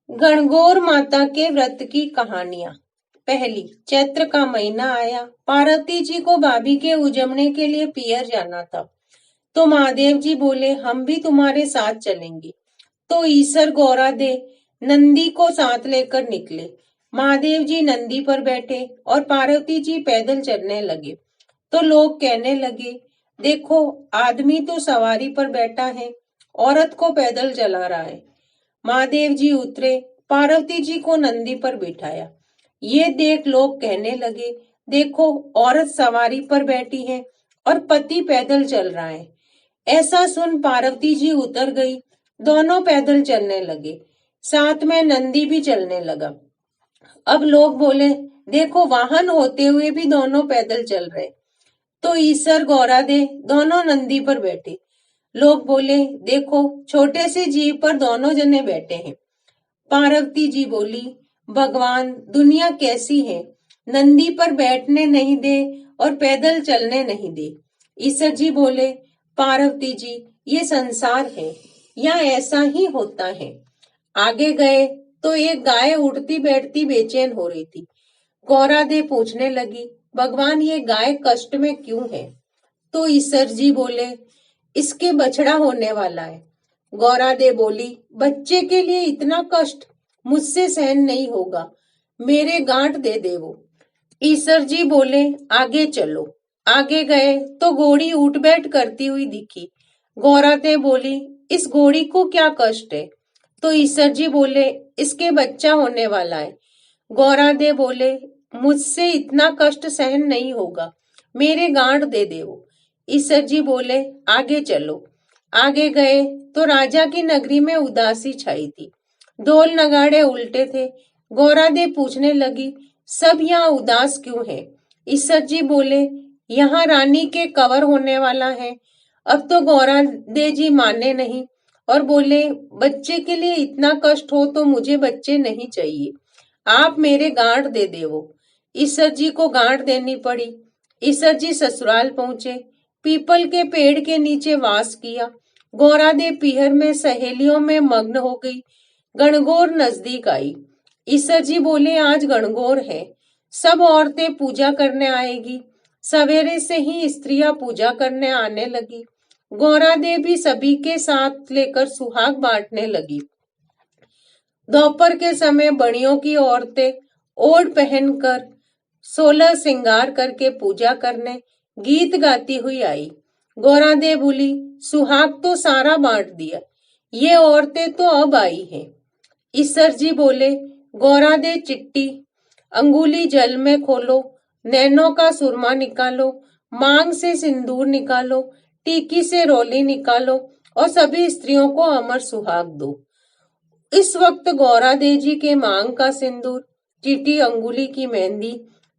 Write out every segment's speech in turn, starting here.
गणगौर माता के व्रत की कहानियां। पहली, चैत्र का महीना आया। पार्वती जी को भाभी के उजमने के लिए पियर जाना था। तो महादेव जी बोले, हम भी तुम्हारे साथ चलेंगे। तो ईसर गौरा दे नंदी को साथ लेकर निकले। महादेव जी नंदी पर बैठे और पार्वती जी पैदल चलने लगे। तो लोग कहने लगे, देखो आदमी तो सवारी पर बैठा है, औरत को पैदल चला रहा है। महादेव जी उतरे, पार्वती जी को नंदी पर बिठाया। ये देख लोग कहने लगे, देखो औरत सवारी पर बैठी है और पति पैदल चल रहा है। ऐसा सुन पार्वती जी उतर गई। दोनों पैदल चलने लगे, साथ में नंदी भी चलने लगा। अब लोग बोले, देखो वाहन होते हुए भी दोनों पैदल चल रहे। तो ईसर गौरा दे दोनों नंदी पर बैठे। लोग बोले, देखो छोटे से जीव पर दोनों जने बैठे हैं। पार्वती जी बोली, भगवान दुनिया कैसी है, नंदी पर बैठने नहीं दे और पैदल चलने नहीं दे। ईसर जी बोले, पार्वती जी ये संसार है, यहाँ ऐसा ही होता है। आगे गए तो एक गाय उठती बैठती बेचैन हो रही थी। गौरा दे पूछने लगी, भगवान ये गाय कष्ट में क्यों है? तो ईसर जी बोले, इसके बछड़ा होने वाला है। गौरा दे बोली, बच्चे के लिए इतना कष्ट मुझसे सहन नहीं होगा, मेरे गांठ दे दे वो। ईसर जी बोले, आगे चलो। आगे गए तो घोड़ी उठ बैठ करती हुई दिखी। गौरा दे बोली, इस घोड़ी को क्या कष्ट है? तो ईसर जी बोले, इसके बच्चा होने वाला है। गौरा दे बोले, मुझसे इतना कष्ट सहन नहीं होगा, मेरे गांठ दे दे वो। ईसर जी बोले, आगे चलो। आगे गए तो राजा की नगरी में उदासी छाई थी। ढोल नगाड़े उल्टे थे। गौरा दे पूछने लगी, सब यहाँ उदास क्यों है? ईसर जी बोले, यहाँ रानी के कवर होने वाला है। अब तो गौरा दे जी माने नहीं और बोले, बच्चे के लिए इतना कष्ट हो तो मुझे बच्चे नहीं चाहिए, आप मेरे गांठ दे दे वो। ईसर जी को गांठ देनी पड़ी। ईसर जी ससुराल पहुंचे, पीपल के पेड़ के नीचे वास किया। गौरा दे पीहर में सहेलियों में मग्न हो गई। गणगौर नजदीक आई। ईसर जी बोले, आज गणगौर है, सब औरतें पूजा करने आएगी। सवेरे से ही स्त्रियां पूजा करने आने लगी। गौरा दे भी सभी के साथ लेकर सुहाग बांटने लगी। दोपहर के समय बड़ियों की औरतें ओढ़ पहनकर 16 श्रृंगार करके पूजा करने गीत गाती हुई आई। गौरा दे बोली, सुहाग तो सारा बांट दिया, ये औरतें तो अब आई हैं। ईसर जी बोले, गौरा दे चिट्टी, अंगुली जल में खोलो, नैनों का सुरमा निकालो, मांग से सिंदूर निकालो, टीकी से रोली निकालो और सभी स्त्रियों को अमर सुहाग दो। इस वक्त गौरा दे जी के मांग का सिंदूर, चीटी अंगुली की मेहंदी,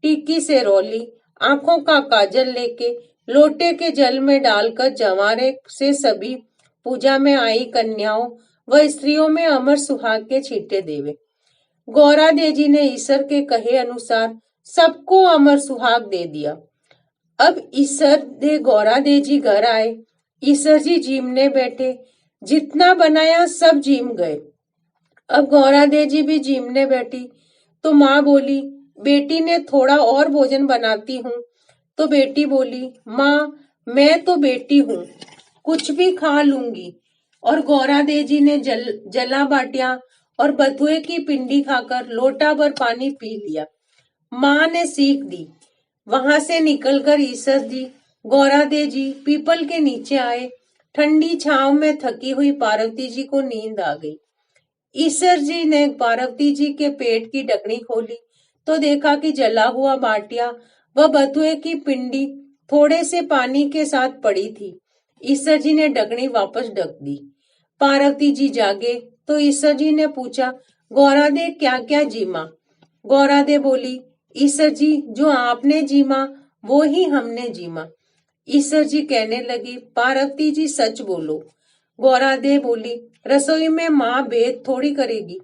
टीकी से रोली, आंखों का काजल लेके लोटे के जल में डालकर जवारे से सभी पूजा में आई कन्याओं व स्त्रियों में अमर सुहाग के छींटे देवे। गौरा दे जी ने ईसर के कहे अनुसार सबको अमर सुहाग दे दिया। अब ईसर दे गौरा दे जी घर आए। ईसर जी जीमने बैठे, जितना बनाया सब जीम गए। अब गौरा दे जी भी जीमने बैठी तो माँ बोली, बेटी ने थोड़ा और भोजन बनाती हूँ। तो बेटी बोली, माँ मैं तो बेटी हूँ, कुछ भी खा लूंगी। और गौरा दे जी ने जला बाटिया और बथुए की पिंडी खाकर लोटा भर पानी पी लिया। माँ ने सीख दी। वहां से निकलकर ईसर जी गौरा दे जी पीपल के नीचे आए। ठंडी छांव में थकी हुई पार्वती जी को नींद आ गई। ईसर जी ने पार्वती जी के पेट की ढकनी खोली तो देखा कि जला हुआ बाटिया व बथुए की पिंडी थोड़े से पानी के साथ पड़ी थी। ईसर जी ने ढकनी वापस ढक दी। पार्वती जी जागे तो ईसर जी ने पूछा, गौरा दे क्या क्या जीमा? गौरा दे बोली, ईसर जी जो आपने जीमा वो ही हमने जीमा। ईसर जी कहने लगी, पार्वती जी सच बोलो। गौरा दे बोली, रसोई में माँ भेद थोड़ी करेगी।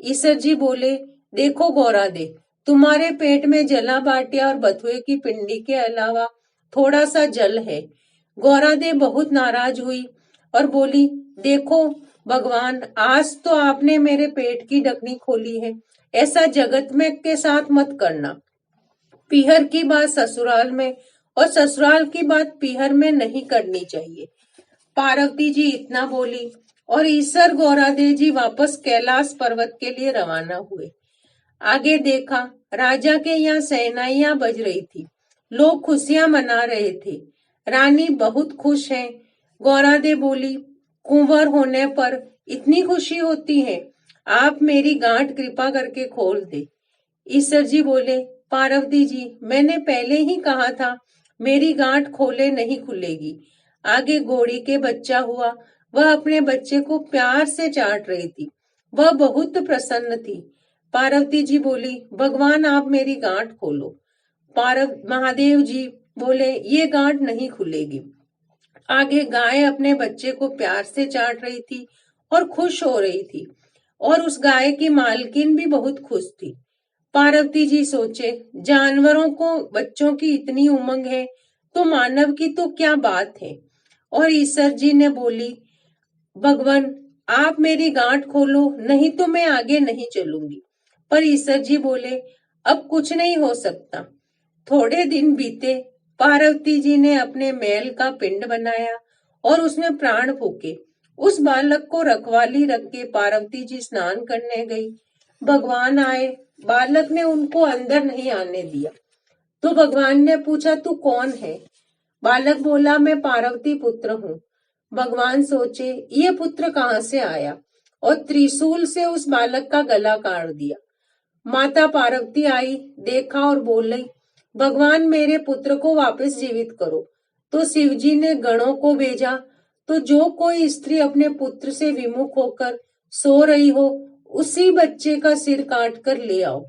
ईसर जी बोले, देखो गौरा दे, तुम्हारे पेट में जला बाटिया और बथुए की पिंडी के अलावा थोड़ा सा जल है। गौरा दे बहुत नाराज हुई और बोली, देखो भगवान, आज तो आपने मेरे पेट की ढकनी खोली है, ऐसा जगत में के साथ मत करना। पीहर की बात ससुराल में और ससुराल की बात पीहर में नहीं करनी चाहिए। पार्वती जी इतना बोली और ईसर गौरादेव जी वापस कैलाश पर्वत के लिए रवाना हुए। आगे देखा, राजा के यहाँ शहनाइयां बज रही थी, लोग खुशियां मना रहे थे। रानी बहुत खुश है। गौरादेव बोली, कुंवर होने पर इतनी खुशी होती है? आप मेरी गांठ कृपा करके खोल दे। ईश्वर जी बोले, पार्वती जी, मैंने पहले ही कहा था मेरी गांठ खोले नहीं खुलेगी। आगे घोड़ी के बच्चा हुआ, वह अपने बच्चे को प्यार से चाट रही थी, वह बहुत प्रसन्न थी। पार्वती जी बोली, भगवान आप मेरी गांठ खोलो। महादेव जी बोले, ये गांठ नहीं खुलेगी। आगे गाय अपने बच्चे को प्यार से चाट रही थी और खुश हो रही थी, और उस गाय की मालकिन भी बहुत खुश थी। पार्वती जी सोचे, जानवरों को बच्चों की इतनी उमंग है तो मानव की तो क्या बात है। और ईश्वर जी ने बोली, भगवान आप मेरी गांठ खोलो, नहीं तो मैं आगे नहीं चलूंगी। पर ईश्वर जी बोले, अब कुछ नहीं हो सकता। थोड़े दिन बीते, पार्वती जी ने अपने मैल का पिंड बनाया और उसमें प्राण फूके। उस बालक को रखवाली रख के पार्वती जी स्नान करने गई। भगवान आए, बालक ने उनको अंदर नहीं आने दिया। तो भगवान ने पूछा, तू कौन है? बालक बोला, मैं पार्वती पुत्र हूँ। भगवान सोचे, ये पुत्र कहाँ से आया, और त्रिशूल से उस बालक का गला काट दिया। माता पार्वती आई, देखा और बोली, भगवान मेरे पुत्र को वापस जीवित करो। तो शिवजी ने गणों को भेजा, तो जो कोई स्त्री अपने पुत्र से विमुख होकर सो रही हो, उसी बच्चे का सिर काट कर ले आओ।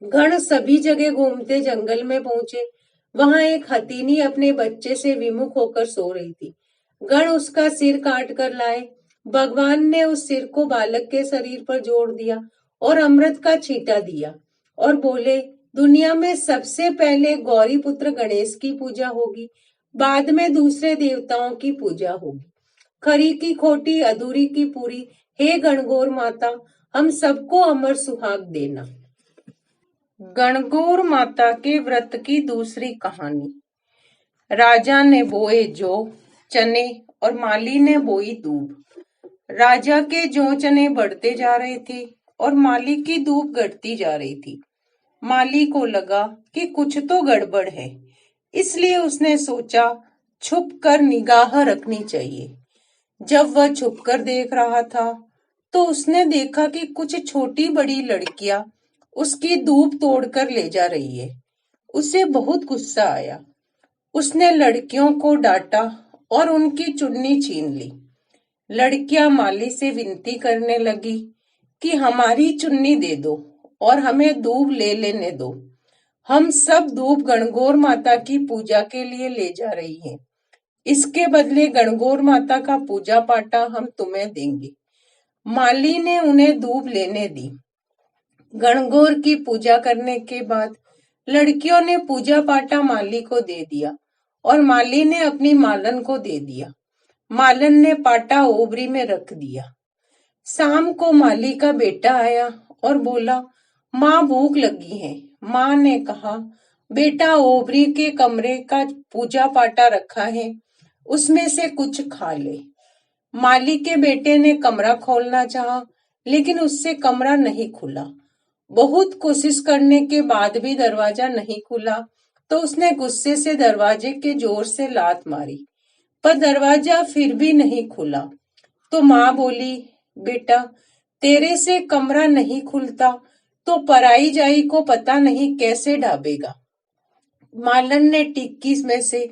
गण सभी जगह घूमते जंगल में पहुंचे। वहां एक हथीनी अपने बच्चे से विमुख होकर सो रही थी। गण उसका सिर काट कर लाए। भगवान ने उस सिर को बालक के शरीर पर जोड़ दिया और अमृत का छींटा दिया और बोले, दुनिया में सबसे पहले गौरी पुत्र गणेश की पूजा होगी, बाद में दूसरे देवताओं की पूजा होगी। खरी की खोटी, अधूरी की पूरी, हे गणगौर माता, हम सबको अमर सुहाग देना। गणगौर माता के व्रत की दूसरी कहानी। राजा ने बोए जौ, चने और माली ने बोई दूब। राजा के जौ चने बढ़ते जा रहे थे और माली की दूब घटती जा रही थी। माली को लगा कि कुछ तो गड़बड़ है, इसलिए उसने सोचा छुप कर निगाह रखनी चाहिए। जब वह छुप कर देख रहा था तो उसने देखा कि कुछ छोटी बड़ी लड़कियां उसकी दूब तोड़कर ले जा रही है। उसे बहुत गुस्सा आया। उसने लड़कियों को डांटा और उनकी चुन्नी छीन ली। लड़कियां माली से विनती करने लगी कि हमारी चुन्नी दे दो और हमें दूब ले लेने दो। हम सब दूब गणगौर माता की पूजा के लिए ले जा रही हैं। इसके बदले गणगौर माता का पूजा पाटा हम तुम्हें देंगे। माली ने उन्हें दूब लेने दी। गणगौर की पूजा करने के बाद लड़कियों ने पूजा पाटा माली को दे दिया और माली ने अपनी मालन को दे दिया। मालन ने पाटा ओबरी में रख दिया। शाम को माली का बेटा आया और बोला, माँ भूख लगी है। माँ ने कहा, बेटा ओबरी के कमरे का पूजा पाटा रखा है, उसमें से कुछ खा ले। माली के बेटे ने कमरा खोलना चाहा, लेकिन उससे कमरा नहीं खुला। बहुत कोशिश करने के बाद भी दरवाजा नहीं खुला तो उसने गुस्से से दरवाजे के जोर से लात मारी, पर दरवाजा फिर भी नहीं खुला। तो माँ बोली, बेटा तेरे से कमरा नहीं खुलता तो पराई जाई को पता नहीं कैसे ढाबेगा। मालन ने टिक्की में से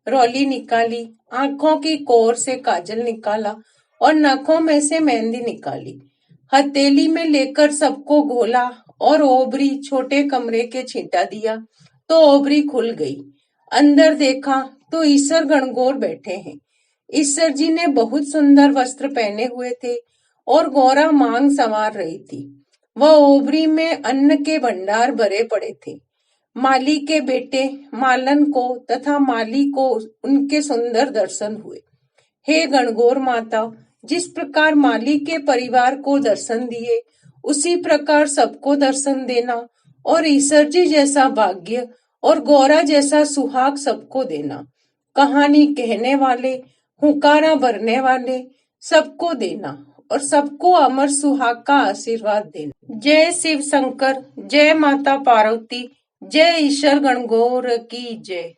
रौली निकाली, आंखों की कोर से काजल निकाला और नखों में से मेहंदी निकाली। हथेली में लेकर सबको घोला और ओबरी छोटे कमरे के छींटा दिया तो ओबरी खुल गई। अंदर देखा तो ईश्वर गणगौर बैठे हैं। ईश्वर जी ने बहुत सुंदर वस्त्र पहने हुए थे और गौरा मांग संवार रही थी। वह ओबरी में अन्न के भंडार भरे पड़े थे। माली के बेटे मालन को तथा माली को उनके सुंदर दर्शन हुए। हे गणगौर माता, जिस प्रकार माली के परिवार को दर्शन दिए, उसी प्रकार सबको दर्शन देना और ईश्वर जी जैसा भाग्य और गौरा जैसा सुहाग सबको देना। कहानी कहने वाले, हुंकारा भरने वाले सबको देना और सबको अमर सुहाग का आशीर्वाद देना। जय शिव शंकर, जय माता पार्वती, जय ईश्वर गणगौर की जय।